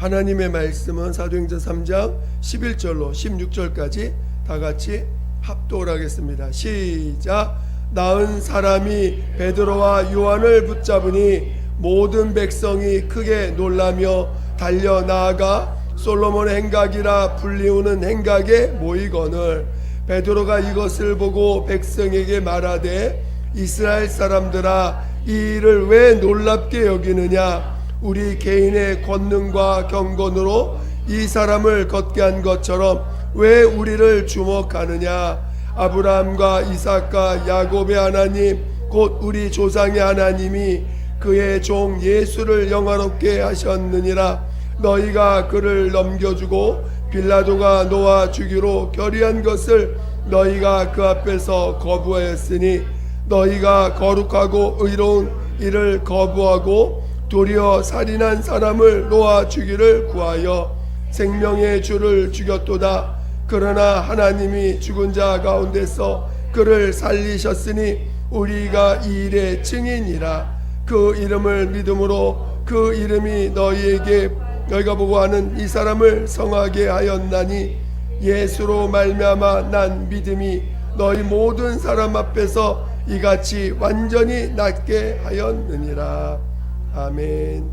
하나님의 말씀은 사도행전 3장 11절로 16절까지 다 같이 합독을 하겠습니다. 시작. 나은 사람이 베드로와 요한을 붙잡으니 모든 백성이 크게 놀라며 달려 나아가 솔로몬의 행각이라 불리우는 행각에 모이거늘 베드로가 이것을 보고 백성에게 말하되 이스라엘 사람들아 이 일을 왜 놀랍게 여기느냐 우리 개인의 권능과 경건으로 이 사람을 걷게 한 것처럼 왜 우리를 주목하느냐 아브라함과 이삭과 야곱의 하나님 곧 우리 조상의 하나님이 그의 종 예수를 영화롭게 하셨느니라 너희가 그를 넘겨주고 빌라도가 놓아 주기로 결의한 것을 너희가 그 앞에서 거부하였으니 너희가 거룩하고 의로운 일을 거부하고 도리어 살인한 사람을 놓아 주기를 구하여 생명의 주를 죽였도다. 그러나 하나님이 죽은 자 가운데서 그를 살리셨으니 우리가 이 일의 증인이라. 그 이름을 믿음으로 그 이름이 너희가 보고 하는 이 사람을 성하게 하였나니 예수로 말미암아 난 믿음이 너희 모든 사람 앞에서 이같이 완전히 낫게 하였느니라. 아멘.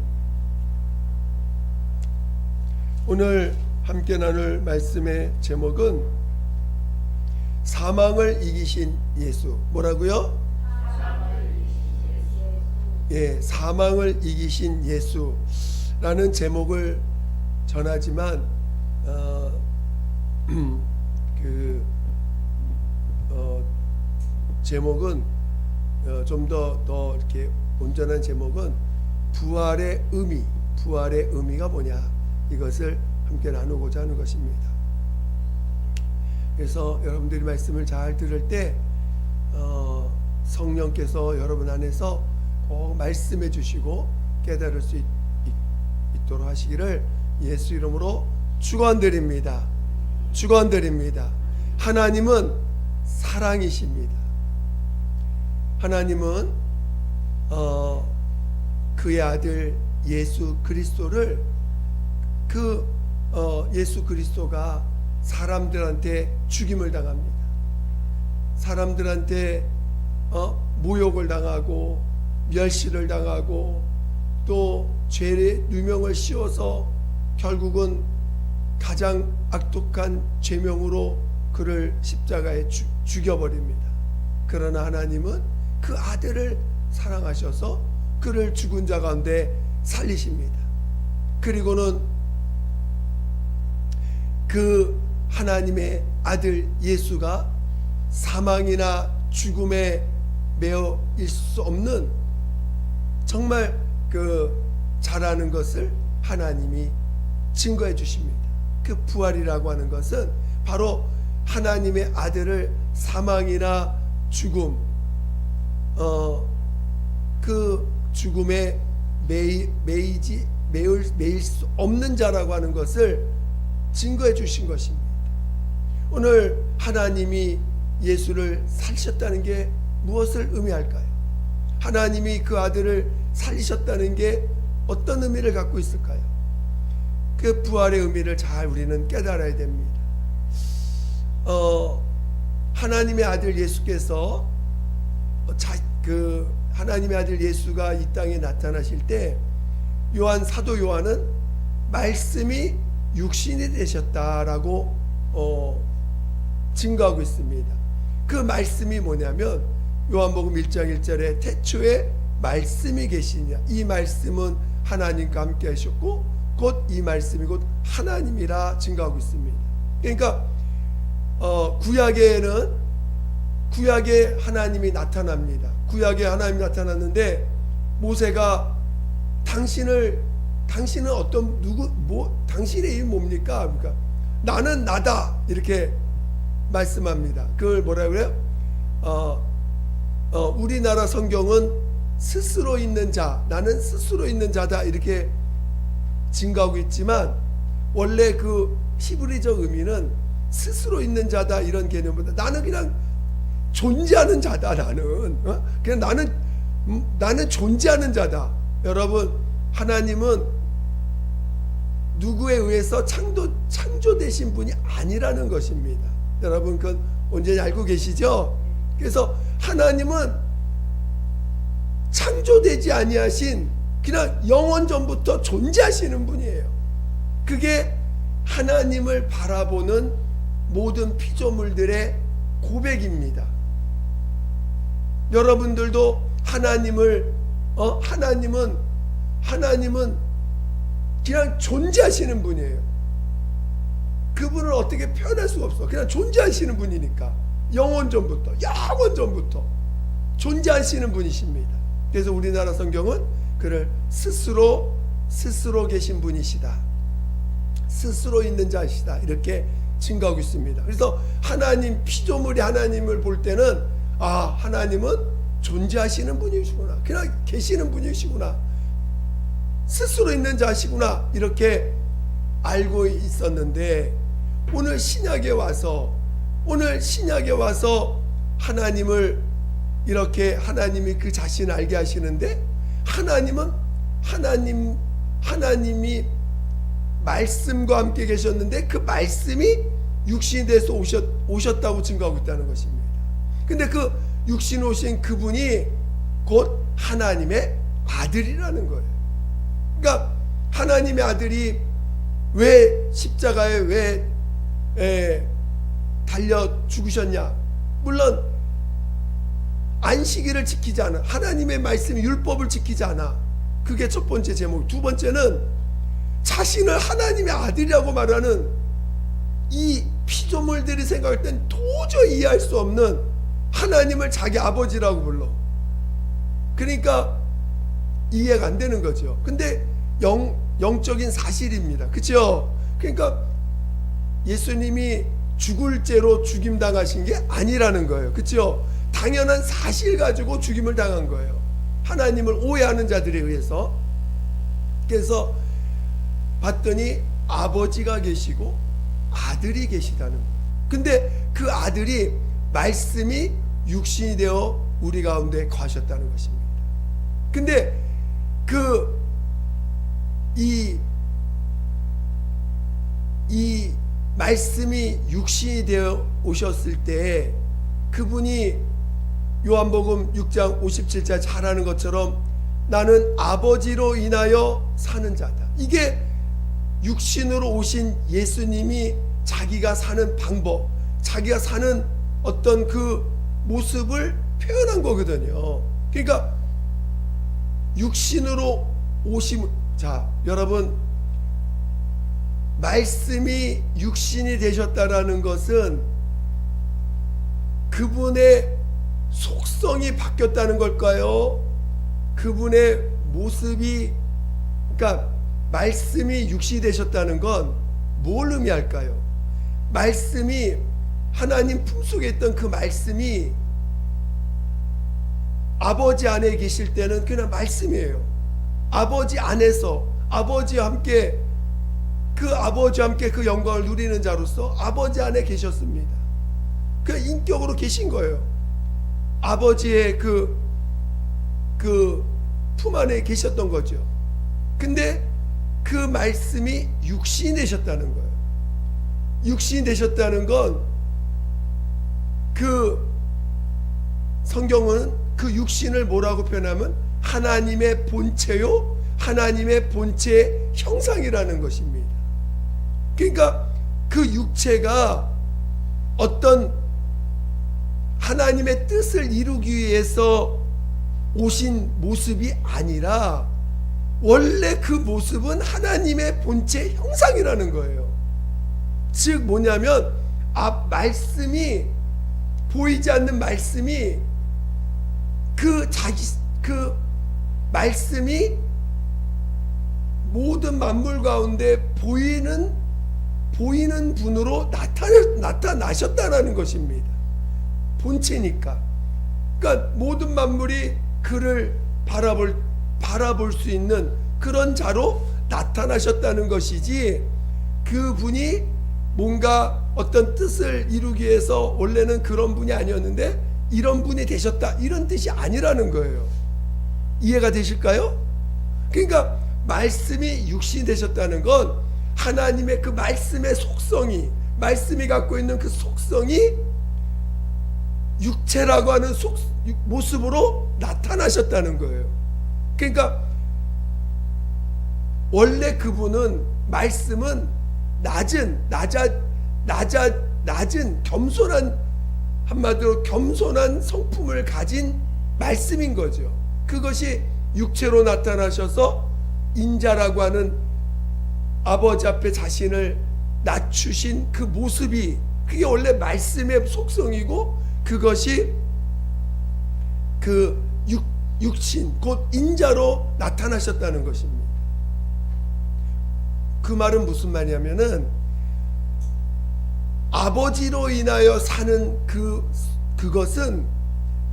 오늘 함께 나눌 말씀의 제목은 사망을 이기신 예수. 뭐라고요? 예, 사망을 이기신 예수라는 제목을 전하지만 제목은 좀 더 이렇게 온전한 제목은 부활의 의미가 뭐냐 이것을 함께 나누고자 하는 것입니다. 그래서 여러분들이 말씀을 잘 들을 때 성령께서 여러분 안에서 꼭 말씀해 주시고 깨달을 수 있도록 하시기를 예수 이름으로 축원드립니다. 하나님은 사랑이십니다. 하나님은 그의 아들 예수 그리스도를 예수 그리스도가 사람들한테 죽임을 당합니다. 사람들한테 모욕을 당하고 멸시를 당하고 또 죄의 누명을 씌워서 결국은 가장 악독한 죄명으로 그를 십자가에 죽여버립니다. 그러나 하나님은 그 아들을 사랑하셔서 그를 죽은 자 가운데 살리십니다. 그리고는 그 하나님의 아들 예수가 사망이나 죽음에 매어 있을 수 없는 정말 잘하는 것을 하나님이 증거해 주십니다. 그 부활이라고 하는 것은 바로 하나님의 아들을 사망이나 죽음 그 죽음에 매일 수 없는 자라고 하는 것을 증거해 주신 것입니다. 오늘 하나님이 예수를 살리셨다는 게 무엇을 의미할까요? 하나님이 그 아들을 살리셨다는 게 어떤 의미를 갖고 있을까요? 그 부활의 의미를 잘 우리는 깨달아야 됩니다. 하나님의 아들 예수께서 하나님의 아들 예수가 이 땅에 나타나실 때 사도 요한은 말씀이 육신이 되셨다라고 증거하고 있습니다. 그 말씀이 뭐냐면 요한복음 1장 1절에 태초에 말씀이 계시냐, 이 말씀은 하나님과 함께 하셨고 곧 이 말씀이 곧 하나님이라 증거하고 있습니다. 그러니까 구약에 하나님이 나타납니다. 구약에 하나님이 나타났는데 모세가 당신은 당신의 이름이 뭡니까? 그러니까 나는 나다 이렇게 말씀합니다. 그걸 뭐라 그래요? 우리나라 성경은 스스로 있는 자, 나는 스스로 있는 자다 이렇게 증거하고 있지만 원래 그 히브리적 의미는 스스로 있는 자다 이런 개념보다 나는 그냥 존재하는 자다. 그냥 나는 존재하는 자다. 여러분, 하나님은 누구에 의해서 창조되신 분이 아니라는 것입니다. 여러분 그건 온전히 알고 계시죠? 그래서 하나님은 창조되지 아니하신 그냥 영원 전부터 존재하시는 분이에요. 그게 하나님을 바라보는 모든 피조물들의 고백입니다. 여러분들도 하나님은 그냥 존재하시는 분이에요. 그분을 어떻게 표현할 수가 없어. 그냥 존재하시는 분이니까. 영원 전부터 존재하시는 분이십니다. 그래서 우리나라 성경은 그를 스스로 계신 분이시다, 스스로 있는 자시다 이렇게 증거하고 있습니다. 그래서 하나님 피조물이 하나님을 볼 때는 하나님은 존재하시는 분이시구나, 그냥 계시는 분이시구나, 스스로 있는 자시구나 이렇게 알고 있었는데 오늘 신약에 와서 하나님을 이렇게 하나님이 그 자신을 알게 하시는데 하나님이 말씀과 함께 계셨는데 그 말씀이 육신이 돼서 오셨다고 증거하고 있다는 것입니다. 근데 그 육신 오신 그분이 곧 하나님의 아들이라는 거예요. 그러니까 하나님의 아들이 왜 십자가에 왜 달려 죽으셨냐? 물론 안식일을 지키지 않아, 하나님의 말씀 율법을 지키지 않아. 그게 첫 번째 제목. 두 번째는 자신을 하나님의 아들이라고 말하는 이 피조물들이 생각할 땐 도저히 이해할 수 없는 하나님을 자기 아버지라고 불러. 그러니까 이해가 안 되는 거죠. 근데 영적인 사실입니다. 그렇죠? 그러니까 예수님이 죽을 죄로 죽임 당하신 게 아니라는 거예요. 그렇죠? 당연한 사실 가지고 죽임을 당한 거예요. 하나님을 오해하는 자들에 의해서. 그래서 봤더니 아버지가 계시고 아들이 계시다는 거예요. 근데 그 아들이 말씀이 육신이 되어 우리 가운데 거하셨다는 것입니다. 근데 이 말씀이 육신이 되어 오셨을 때 그분이 요한복음 6장 57절 잘 아는 것처럼 나는 아버지로 인하여 사는 자다. 이게 육신으로 오신 예수님이 자기가 사는 방법, 자기가 사는 어떤 그 모습을 표현한 거거든요. 그러니까 육신으로 오심, 자 여러분, 말씀이 육신이 되셨다라는 것은 그분의 속성이 바뀌었다는 걸까요? 그분의 모습이, 그러니까 말씀이 육신이 되셨다는 건 뭘 의미할까요? 말씀이, 하나님 품속에 있던 그 말씀이 아버지 안에 계실 때는 그냥 말씀이에요. 아버지 안에서 아버지와 함께 그 영광을 누리는 자로서 아버지 안에 계셨습니다. 그 인격으로 계신 거예요. 아버지의 그 품 안에 계셨던 거죠. 근데 그 말씀이 육신이 되셨다는 거예요. 육신이 되셨다는 건 그 성경은 그 육신을 뭐라고 표현하면 하나님의 본체요, 하나님의 본체의 형상이라는 것입니다. 그러니까 그 육체가 어떤 하나님의 뜻을 이루기 위해서 오신 모습이 아니라 원래 그 모습은 하나님의 본체 형상이라는 거예요. 즉 뭐냐면 말씀이, 보이지 않는 말씀이 그 말씀이 모든 만물 가운데 보이는 분으로 나타나셨다는 것입니다. 본체니까. 그러니까 모든 만물이 그를 바라볼 수 있는 그런 자로 나타나셨다는 것이지, 그분이 뭔가 어떤 뜻을 이루기 위해서 원래는 그런 분이 아니었는데 이런 분이 되셨다, 이런 뜻이 아니라는 거예요. 이해가 되실까요? 그러니까 말씀이 육신이 되셨다는 건 하나님의 그 말씀의 속성이, 말씀이 갖고 있는 그 속성이 육체라고 하는 모습으로 나타나셨다는 거예요. 그러니까 원래 그분은, 말씀은 낮은 겸손한, 한마디로 겸손한 성품을 가진 말씀인 거죠. 그것이 육체로 나타나셔서 인자라고 하는 아버지 앞에 자신을 낮추신 그 모습이, 그게 원래 말씀의 속성이고, 그것이 그 육신 곧 인자로 나타나셨다는 것입니다. 그 말은 무슨 말이냐면은, 아버지로 인하여 사는 그것은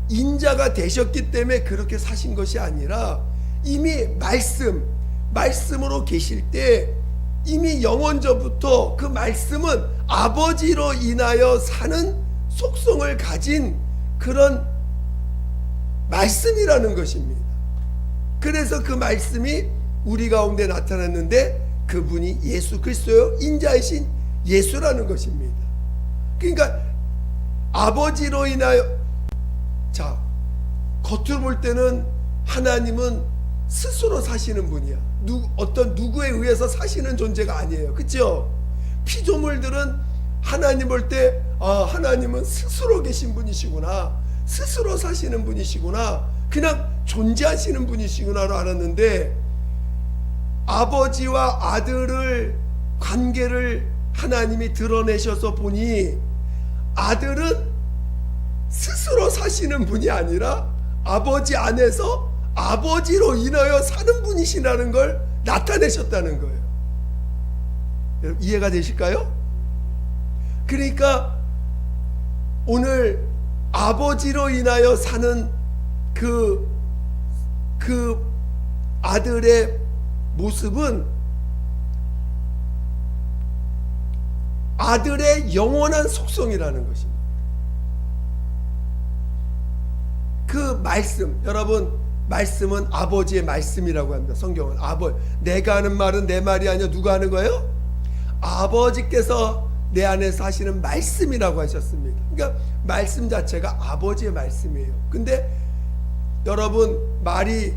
인자가 되셨기 때문에 그렇게 사신 것이 아니라, 이미 말씀으로 계실 때 이미 영원전부터 그 말씀은 아버지로 인하여 사는 속성을 가진 그런 말씀이라는 것입니다. 그래서 그 말씀이 우리 가운데 나타났는데, 그분이 예수 그리스도요, 인자이신 예수라는 것입니다. 그러니까 아버지로 인하여, 자, 겉으로 볼 때는 하나님은 스스로 사시는 분이야. 어떤 누구에 의해서 사시는 존재가 아니에요. 그렇죠? 피조물들은 하나님 볼 때, 하나님은 스스로 계신 분이시구나, 스스로 사시는 분이시구나, 그냥 존재하시는 분이시구나로 알았는데, 아버지와 아들을 관계를 하나님이 드러내셔서 보니, 아들은 스스로 사시는 분이 아니라 아버지 안에서 아버지로 인하여 사는 분이시라는 걸 나타내셨다는 거예요. 여러분, 이해가 되실까요? 그러니까 오늘 아버지로 인하여 사는 그 아들의 모습은 아들의 영원한 속성이라는 것입니다. 그 말씀, 여러분, 말씀은 아버지의 말씀이라고 합니다. 성경은 내가 하는 말은 내 말이 아니라 누가 하는 거예요? 아버지께서 내 안에 사시는 말씀이라고 하셨습니다. 그러니까 말씀 자체가 아버지의 말씀이에요. 근데 여러분, 말이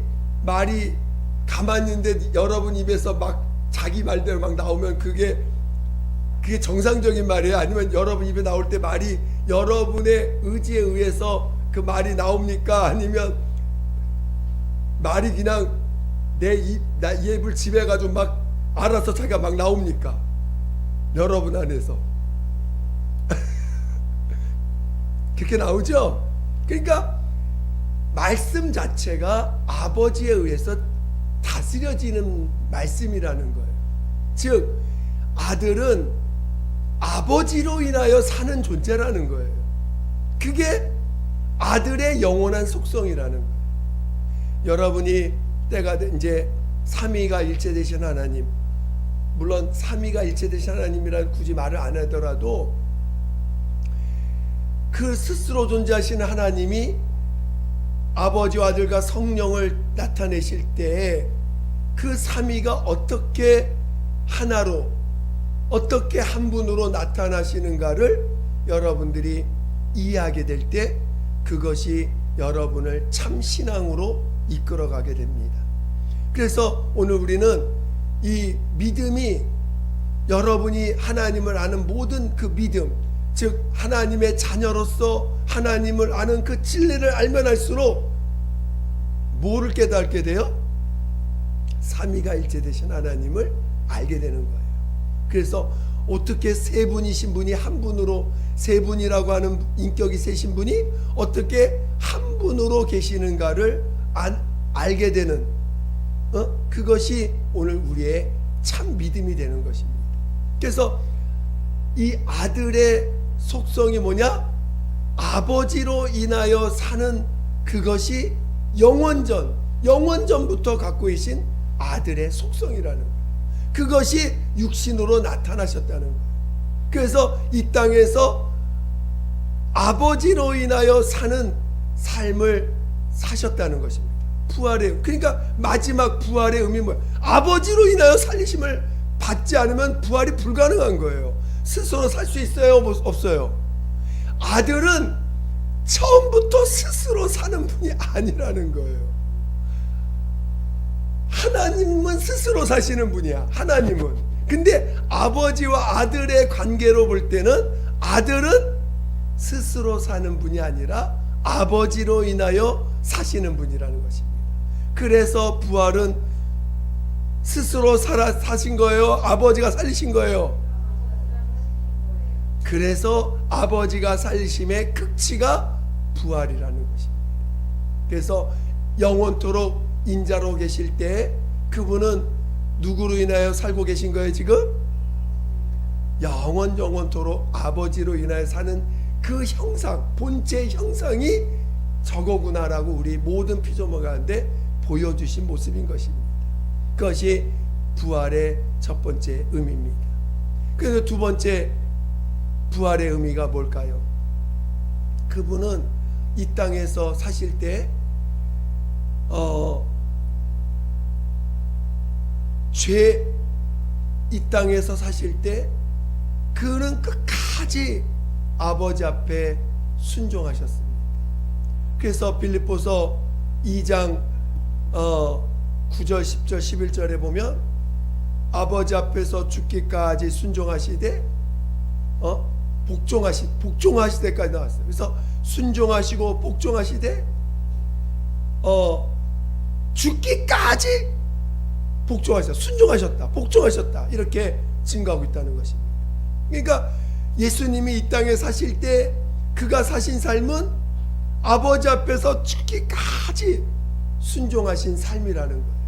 가만히 있는데 여러분 입에서 막 자기 말대로 막 나오면 그게 정상적인 말이에요? 아니면 여러분 입에 나올 때 말이 여러분의 의지에 의해서 그 말이 나옵니까? 아니면 말이 그냥 내 입을 지배해가지고 막 알아서 자기가 막 나옵니까? 여러분 안에서 그렇게 나오죠? 그러니까 말씀 자체가 아버지에 의해서 다스려지는 말씀이라는 거예요. 즉 아들은 아버지로 인하여 사는 존재라는 거예요. 그게 아들의 영원한 속성이라는 거예요. 여러분이 때가 이제 삼위가 일체되신 하나님, 물론 삼위가 일체되신 하나님이란 굳이 말을 안 하더라도 그 스스로 존재하시는 하나님이 아버지와 아들과 성령을 나타내실 때 그 삼위가 어떻게 하나로, 어떻게 한 분으로 나타나시는가를 여러분들이 이해하게 될 때 그것이 여러분을 참 신앙으로 이끌어가게 됩니다. 그래서 오늘 우리는 이 믿음이, 여러분이 하나님을 아는 모든 그 믿음, 즉 하나님의 자녀로서 하나님을 아는 그 진리를 알면 알수록 뭐를 깨닫게 돼요? 삼위가 일체되신 하나님을 알게 되는 거예요. 그래서 어떻게 세 분이신 분이 한 분으로, 세 분이라고 하는 인격이 세신 분이 어떻게 한 분으로 계시는가를 알게 되는, 그것이 오늘 우리의 참 믿음이 되는 것입니다. 그래서 이 아들의 속성이 뭐냐? 아버지로 인하여 사는 그것이 영원전부터 갖고 계신 아들의 속성이라는 거예요. 그것이 육신으로 나타나셨다는 거예요. 그래서 이 땅에서 아버지로 인하여 사는 삶을 사셨다는 것입니다. 부활의, 그러니까 마지막 부활의 의미 뭐야? 아버지로 인하여 살리심을 받지 않으면 부활이 불가능한 거예요. 스스로 살 수 있어요? 없어요? 아들은 처음부터 스스로 사는 분이 아니라는 거예요. 하나님은 스스로 사시는 분이야. 하나님은. 근데 아버지와 아들의 관계로 볼 때는 아들은 스스로 사는 분이 아니라 아버지로 인하여 사시는 분이라는 것입니다. 그래서 부활은 스스로 사신 거예요? 아버지가 살리신 거예요? 그래서 아버지가 살리심의 극치가 부활이라는 것입니다. 그래서 영원토록 인자로 계실 때 그분은 누구로 인하여 살고 계신 거예요? 지금 영원토록 아버지로 인하여 사는 그 형상, 본체 형상이 저거구나라고 우리 모든 피조물 가운데 보여주신 모습인 것입니다. 그것이 부활의 첫 번째 의미입니다. 그래서 두 번째 부활의 의미가 뭘까요? 그분은 이 땅에서 사실 때 이 땅에서 사실 때 그는 끝까지 아버지 앞에 순종하셨습니다. 그래서 빌립보서 2장 9절 10절 11절에 보면 아버지 앞에서 죽기까지 순종하시되 복종하시되까지 나왔어요. 그래서 순종하시고 복종하시되 죽기까지 순종하셨다, 복종하셨다 이렇게 증거하고 있다는 것입니다. 그러니까 예수님이 이 땅에 사실 때 그가 사신 삶은 아버지 앞에서 죽기까지 순종하신 삶이라는 거예요.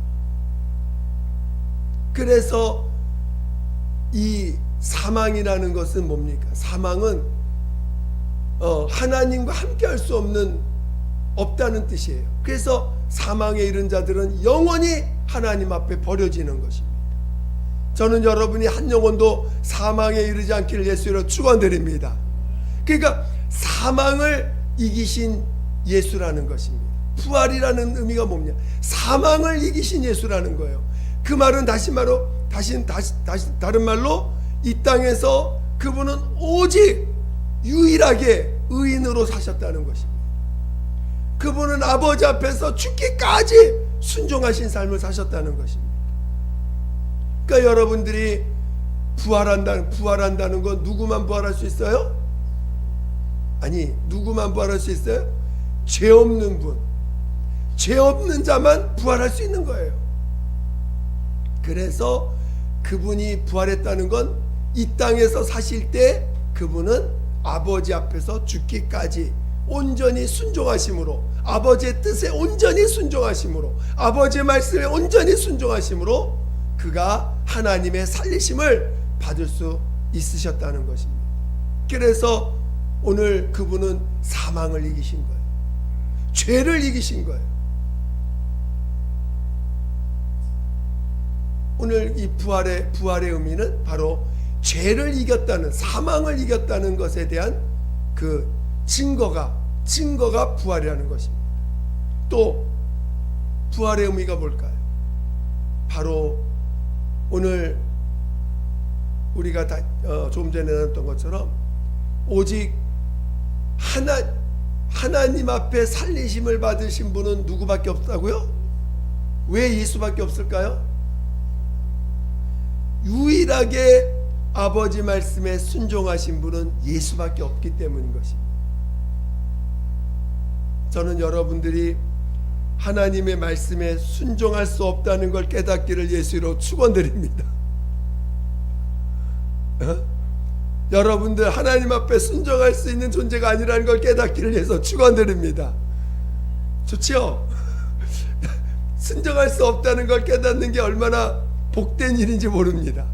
그래서 이 사망이라는 것은 뭡니까? 사망은 하나님과 함께 할 수 없다는 뜻이에요. 그래서 사망에 이른 자들은 영원히 하나님 앞에 버려지는 것입니다. 저는 여러분이 한 영혼도 사망에 이르지 않기를 예수로 축원드립니다. 그러니까 사망을 이기신 예수라는 것입니다. 부활이라는 의미가 뭡니까? 사망을 이기신 예수라는 거예요. 그 말은 다른 말로 이 땅에서 그분은 오직 유일하게 의인으로 사셨다는 것입니다. 그분은 아버지 앞에서 죽기까지 순종하신 삶을 사셨다는 것입니다. 그러니까 여러분들이 부활한다는 건 누구만 부활할 수 있어요? 아니, 누구만 부활할 수 있어요? 죄 없는 분, 죄 없는 자만 부활할 수 있는 거예요. 그래서 그분이 부활했다는 건 이 땅에서 사실 때 그분은 아버지 앞에서 죽기까지 온전히 순종하심으로, 아버지의 뜻에 온전히 순종하심으로, 아버지의 말씀에 온전히 순종하심으로 그가 하나님의 살리심을 받을 수 있으셨다는 것입니다. 그래서 오늘 그분은 사망을 이기신 거예요. 죄를 이기신 거예요. 오늘 이 부활의 의미는 바로 죄를 이겼다는, 사망을 이겼다는 것에 대한 그 증거가 부활이라는 것입니다. 또 부활의 의미가 뭘까요? 바로 오늘 우리가 조금 전에 나눴던 것처럼 오직 하나님 앞에 살리심을 받으신 분은 누구밖에 없다고요? 왜 예수밖에 없을까요? 유일하게 아버지 말씀에 순종하신 분은 예수밖에 없기 때문인 것입니다. 저는 여러분들이 하나님의 말씀에 순종할 수 없다는 걸 깨닫기를 예수로 축원드립니다. 여러분들 하나님 앞에 순종할 수 있는 존재가 아니라는 걸 깨닫기를 위해서 축원드립니다. 좋지요? 순종할 수 없다는 걸 깨닫는 게 얼마나 복된 일인지 모릅니다.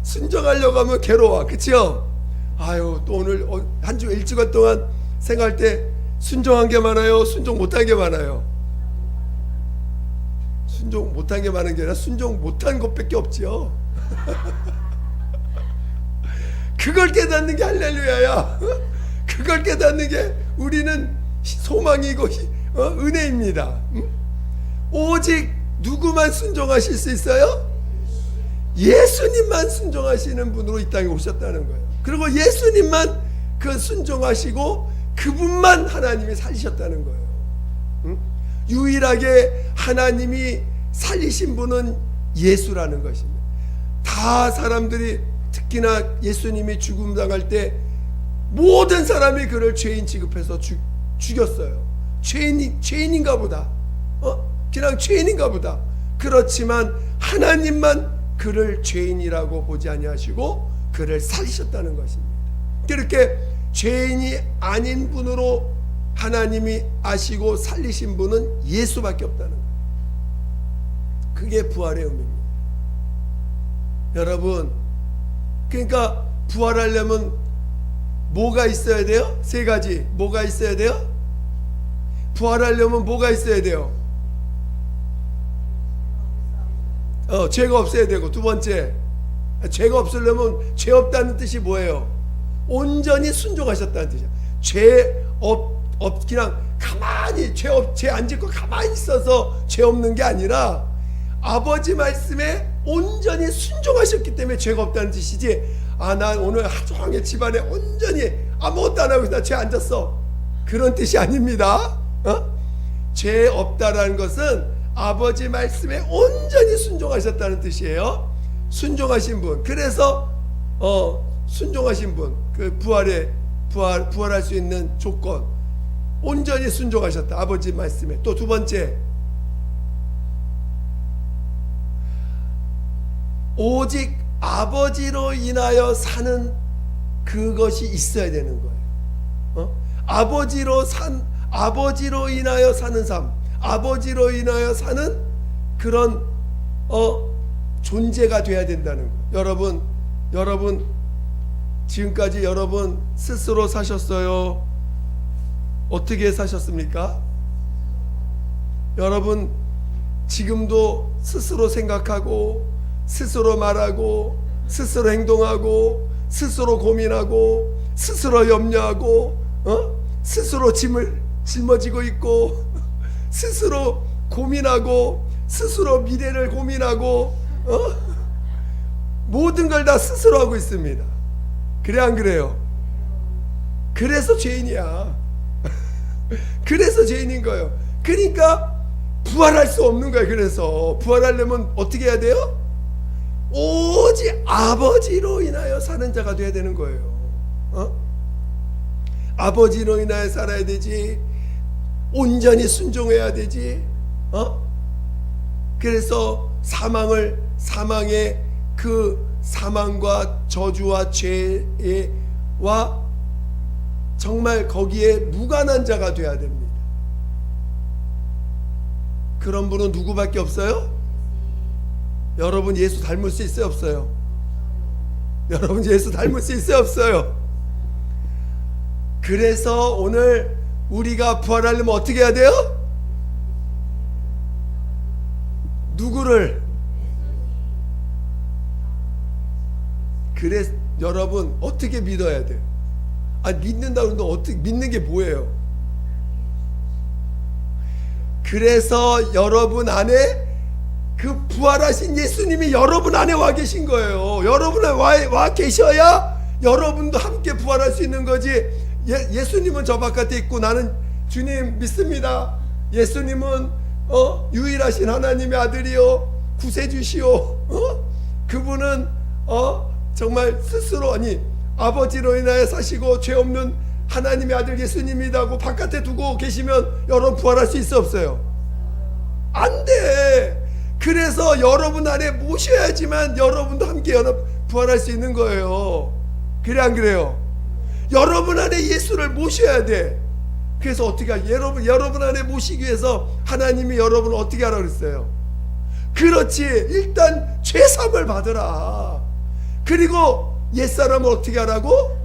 순종하려고 하면 괴로워, 그치요? 아유, 또 오늘 한 주 일주일 동안 생각할 때 순종한 게 많아요? 순종 못한 게 많아요? 순종 못한 게 많은 게 아니라 순종 못한 것밖에 없지요. 그걸 깨닫는 게 할렐루야야. 그걸 깨닫는 게 우리는 소망이고 은혜입니다. 오직 누구만 순종하실 수 있어요? 예수님만 순종하시는 분으로 이 땅에 오셨다는 거예요. 그리고 예수님만 그 순종하시고 그분만 하나님이 살리셨다는 거예요. 응? 유일하게 하나님이 살리신 분은 예수라는 것입니다. 다 사람들이 특히나 예수님이 죽음 당할 때 모든 사람이 그를 죄인 취급해서 죽였어요. 죄인인가 보다. 그냥 죄인인가 보다. 그렇지만 하나님만 그를 죄인이라고 보지 아니하시고 그를 살리셨다는 것입니다. 그렇게 죄인이 아닌 분으로 하나님이 아시고 살리신 분은 예수밖에 없다는 거예요. 그게 부활의 의미입니다. 여러분, 그러니까 부활하려면 뭐가 있어야 돼요? 세 가지. 뭐가 있어야 돼요? 부활하려면 뭐가 있어야 돼요? 죄가 없어야 되고, 두 번째, 죄가 없으려면 죄 없다는 뜻이 뭐예요? 온전히 순종하셨다는 뜻이야. 죄 그냥 가만히 죄 안 짓고 가만히 있어서 죄 없는 게 아니라 아버지 말씀에 온전히 순종하셨기 때문에 죄가 없다는 뜻이지. 난 오늘 하루 종일 집안에 온전히 아무것도 안 하고 나 죄 안 졌어, 그런 뜻이 아닙니다. 죄 없다라는 것은 아버지 말씀에 온전히 순종하셨다는 뜻이에요. 순종하신 분. 그래서 순종하신 분, 그 부활할 수 있는 조건, 온전히 순종하셨다, 아버지 말씀에. 또 두 번째, 오직 아버지로 인하여 사는 그것이 있어야 되는 거예요. 아버지로 인하여 사는 삶, 아버지로 인하여 사는 그런 존재가 돼야 된다는 거예요. 여러분 지금까지 여러분 스스로 사셨어요? 어떻게 사셨습니까? 여러분 지금도 스스로 생각하고 스스로 말하고 스스로 행동하고 스스로 고민하고 스스로 염려하고 스스로 짐을 짊어지고 있고 스스로 고민하고 스스로 미래를 고민하고 모든 걸 다 스스로 하고 있습니다. 그래 안 그래요? 그래서 죄인이야. 그래서 죄인인 거예요. 그러니까 부활할 수 없는 거예요. 그래서 부활하려면 어떻게 해야 돼요? 오직 아버지로 인하여 사는 자가 돼야 되는 거예요. 아버지로 인하여 살아야 되지. 온전히 순종해야 되지. 그래서 사망의 그 사망과 저주와 죄와 정말 거기에 무관한 자가 돼야 됩니다. 그런 분은 누구밖에 없어요? 여러분 예수 닮을 수 있어요, 없어요? 여러분 예수 닮을 수 있어요, 없어요? 그래서 오늘 우리가 부활하려면 어떻게 해야 돼요? 누구를? 그래 여러분 어떻게 믿어야 돼요? 믿는다고 하는데 어떻게 믿는 게 뭐예요? 그래서 여러분 안에 그 부활하신 예수님이 여러분 안에 와 계신 거예요. 여러분 안에 와 계셔야 여러분도 함께 부활할 수 있는 거지. 예수님은 저 바깥에 있고 나는 주님 믿습니다. 예수님은 유일하신 하나님의 아들이요 구세주시오. 그분은 정말 스스로 아버지로 인하여 사시고 죄 없는 하나님의 아들 예수님이라고 바깥에 두고 계시면 여러분 부활할 수 있어, 없어요? 안 돼. 그래서 여러분 안에 모셔야지만 여러분도 함께 부활할 수 있는 거예요. 그래 안 그래요? 여러분 안에 예수를 모셔야 돼. 그래서 어떻게 여러분 안에 모시기 위해서 하나님이 여러분을 어떻게 하라고 그랬어요? 그렇지, 일단 죄사함을 받으라. 그리고 옛사람을 어떻게 하라고?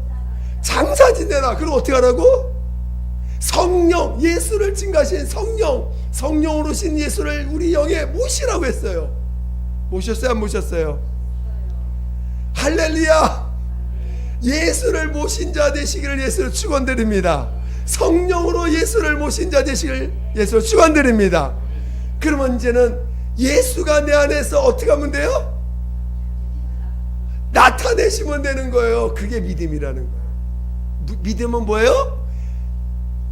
장사 지내라. 그리고 어떻게 하라고? 성령, 예수를 증가하신 성령으로 신 예수를 우리 영에 모시라고 했어요. 모셨어요, 안 모셨어요? 할렐루야. 예수를 모신 자 되시기를 예수를 축원드립니다. 성령으로 예수를 모신 자 되시기를 예수를 축원드립니다. 그러면 이제는 예수가 내 안에서 어떻게 하면 돼요? 나타내시면 되는 거예요. 그게 믿음이라는 거예요. 믿음은 뭐예요?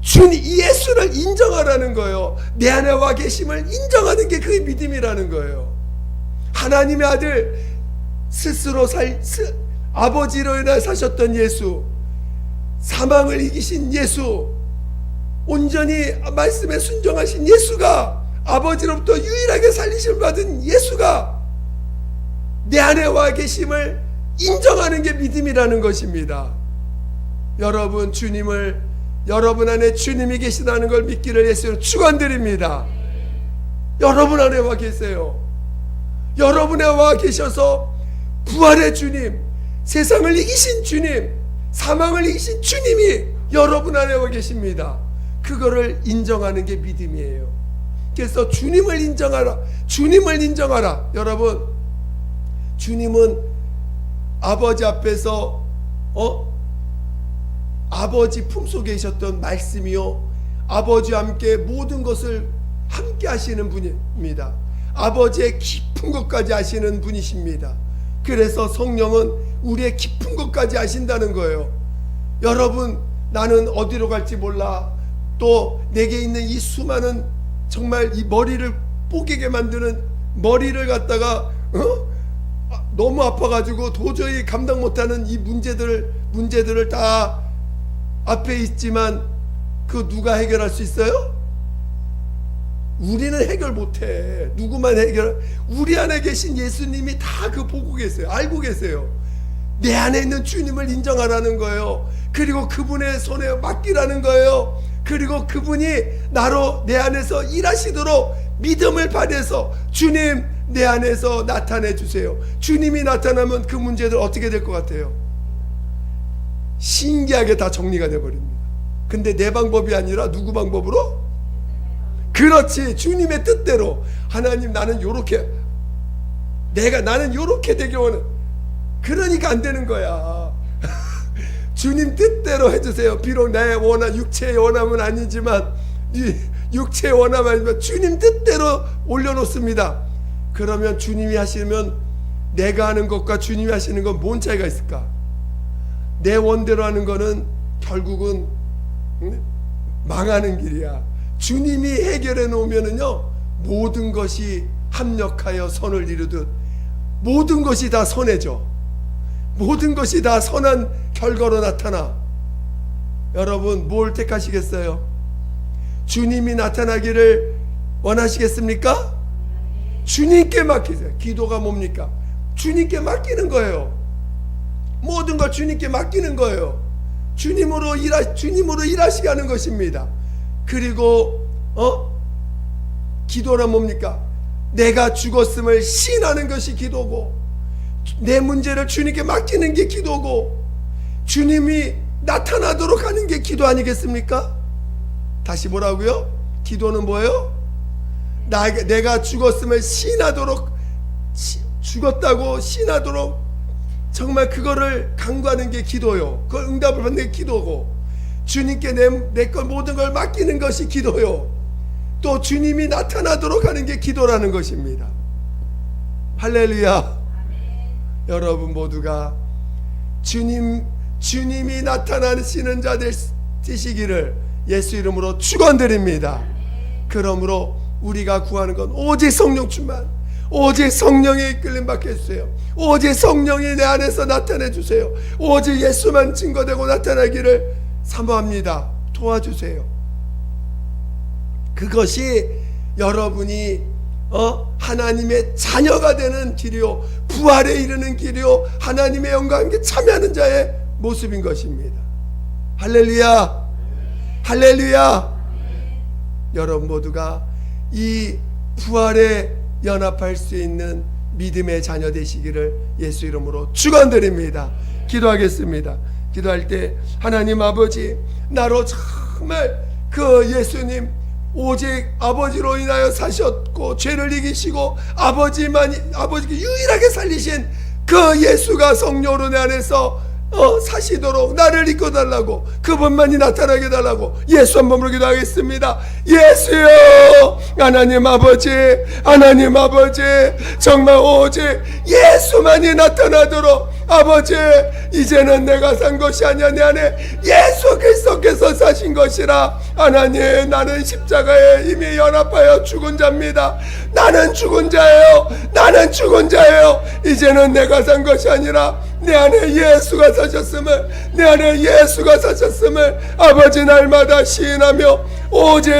주님 예수를 인정하라는 거예요. 내 안에 와 계심을 인정하는 게 그게 믿음이라는 거예요. 하나님의 아들 스스로 아버지로 인해 사셨던 예수, 사망을 이기신 예수, 온전히 말씀에 순종하신 예수가, 아버지로부터 유일하게 살리심을 받은 예수가 내 안에 와 계심을 인정하는 게 믿음이라는 것입니다. 여러분, 주님을, 여러분 안에 주님이 계시다는 걸 믿기를 예수로 축원드립니다. 여러분 안에 와 계세요. 여러분 안에 와 계셔서 부활의 주님, 세상을 이기신 주님, 사망을 이기신 주님이 여러분 안에 와 계십니다. 그거를 인정하는 게 믿음이에요. 그래서 주님을 인정하라, 주님을 인정하라. 여러분, 주님은 아버지 앞에서 아버지 품속에 계셨던 말씀이요, 아버지와 함께 모든 것을 함께 하시는 분입니다. 아버지의 깊은 것까지 아시는 분이십니다. 그래서 성령은 우리의 깊은 것까지 아신다는 거예요. 여러분, 나는 어디로 갈지 몰라. 또 내게 있는 이 수많은, 정말 이 머리를 뽀개게 만드는 머리를 갖다가 너무 아파가지고 도저히 감당 못하는 이 문제들을 다 앞에 있지만 그 누가 해결할 수 있어요? 우리는 해결 못해. 누구만 해결? 우리 안에 계신 예수님이 다 그 보고 계세요. 알고 계세요. 내 안에 있는 주님을 인정하라는 거예요. 그리고 그분의 손에 맡기라는 거예요. 그리고 그분이 나로 내 안에서 일하시도록 믿음을 발휘해서 주님 내 안에서 나타내 주세요. 주님이 나타나면 그 문제들 어떻게 될 것 같아요? 신기하게 다 정리가 돼버립니다. 근데 내 방법이 아니라 누구 방법으로? 그렇지, 주님의 뜻대로. 하나님, 나는 요렇게, 나는 요렇게 되기 원해. 그러니까 안 되는 거야. 주님 뜻대로 해주세요. 비록 나의 육체의 원함은 아니지만, 육체의 원함은 아니지만 주님 뜻대로 올려놓습니다. 그러면 주님이 하시면 내가 하는 것과 주님이 하시는 건 뭔 차이가 있을까? 내 원대로 하는 거는 결국은 망하는 길이야. 주님이 해결해 놓으면은요, 모든 것이 합력하여 선을 이루듯 모든 것이 다 선해져. 모든 것이 다 선한 결과로 나타나. 여러분, 뭘 택하시겠어요? 주님이 나타나기를 원하시겠습니까? 주님께 맡기세요. 기도가 뭡니까? 주님께 맡기는 거예요. 모든 걸 주님께 맡기는 거예요. 주님으로 일하시게 하는 것입니다. 그리고 기도란 뭡니까? 내가 죽었음을 시인하는 것이 기도고, 내 문제를 주님께 맡기는 게 기도고, 주님이 나타나도록 하는 게 기도 아니겠습니까? 다시 뭐라고요? 기도는 뭐예요? 내가 죽었음을 시인하도록, 죽었다고 시인하도록 정말 그거를 간구하는 게 기도요. 그걸 응답을 받는 게 기도고, 주님께 내 것 모든 걸 맡기는 것이 기도요. 또 주님이 나타나도록 하는 게 기도라는 것입니다. 할렐루야. 아멘. 여러분 모두가 주님이 나타나시는 자 되시기를 예수 이름으로 축원드립니다. 그러므로 우리가 구하는 건 오직 성령 충만, 오직 성령의 이끌림 받게 해주세요. 오직 성령이 내 안에서 나타내 주세요. 오직 예수만 증거되고 나타나기를 사모합니다. 도와주세요. 그것이 여러분이 하나님의 자녀가 되는 길이요, 부활에 이르는 길이요, 하나님의 영광과 함께 참여하는 자의 모습인 것입니다. 할렐루야. 할렐루야. 여러분 모두가 이 부활에 연합할 수 있는 믿음의 자녀 되시기를 예수 이름으로 축원드립니다. 기도하겠습니다. 기도할 때, 하나님 아버지, 나로 정말 그 예수님 오직 아버지로 인하여 사셨고 죄를 이기시고 아버지께 유일하게 살리신 그 예수가 성령으로 내 안에서 사시도록 나를 이끌어달라고, 그분만이 나타나게 달라고 예수 한 번으로 기도하겠습니다. 예수여, 하나님 아버지, 하나님 아버지, 정말 오직 예수만이 나타나도록 아버지, 이제는 내가 산 것이 아니야 내 안에 예수 그리스도께서 사신 것이라. 하나님, 나는 십자가에 이미 연합하여 죽은 자입니다. 나는 죽은 자예요. 나는 죽은 자예요. 이제는 내가 산 것이 아니라 내 안에 예수가 사셨음을, 내 안에 예수가 사셨음을 아버지 날마다 시인하며 오직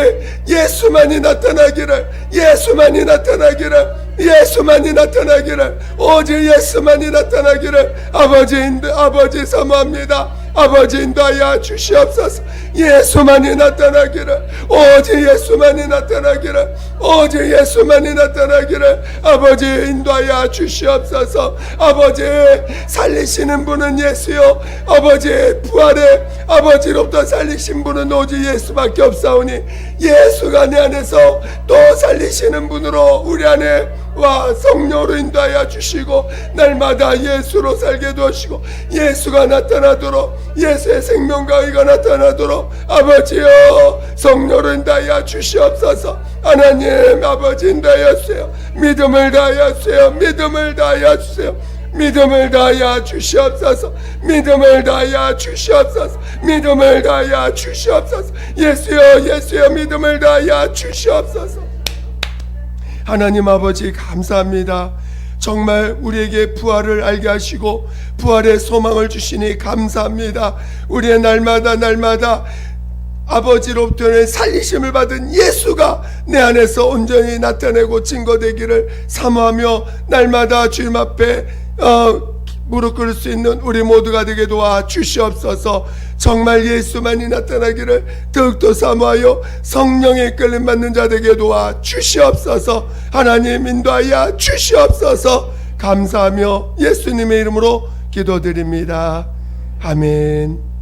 예수만이 나타나기를, 예수만이 나타나기를, 예수만이 나타나기를, 오직 예수만이 나타나기를 아버지 사모합니다. 아버지 인도하여 주시옵소서. 예수만이 나타나기를, 오직 예수만이 나타나기를, 오직 예수만이 나타나기를 아버지 인도하여 주시옵소서. 아버지, 살리시는 분은 예수요, 아버지 부활의 아버지로부터 살리신 분은 오직 예수밖에 없사오니 예수가 내 안에서 또 살리시는 분으로 우리 안에 와 성령으로 인도하여 주시고 날마다 예수로 살게 도와주시고 예수가 나타나도록, 예수의 생명과 의가 나타나도록 아버지여 성령으로 인도하여 주시옵소서. 하나님 아버지 인도하여 주세요. 믿음을 다하여 주세요. 믿음을 다하여 주세요. 믿음을 다하여 주시옵소서. 믿음을 다하여 주시옵소서. 믿음을 다하여 주시옵소서. 예수여, 예수여, 믿음을 다하여 주시옵소서. 하나님 아버지 감사합니다. 정말 우리에게 부활을 알게 하시고 부활의 소망을 주시니 감사합니다. 우리의 날마다 아버지로부터는 살리심을 받은 예수가 내 안에서 온전히 나타내고 증거되기를 사모하며 날마다 주님 앞에 무릎 꿇을 수 있는 우리 모두가 되게 도와 주시옵소서. 정말 예수만이 나타나기를 더욱더 사모하여 성령에 이끌림 받는 자 되게 도와 주시옵소서. 하나님 인도하여 주시옵소서. 감사하며 예수님의 이름으로 기도드립니다. 아멘.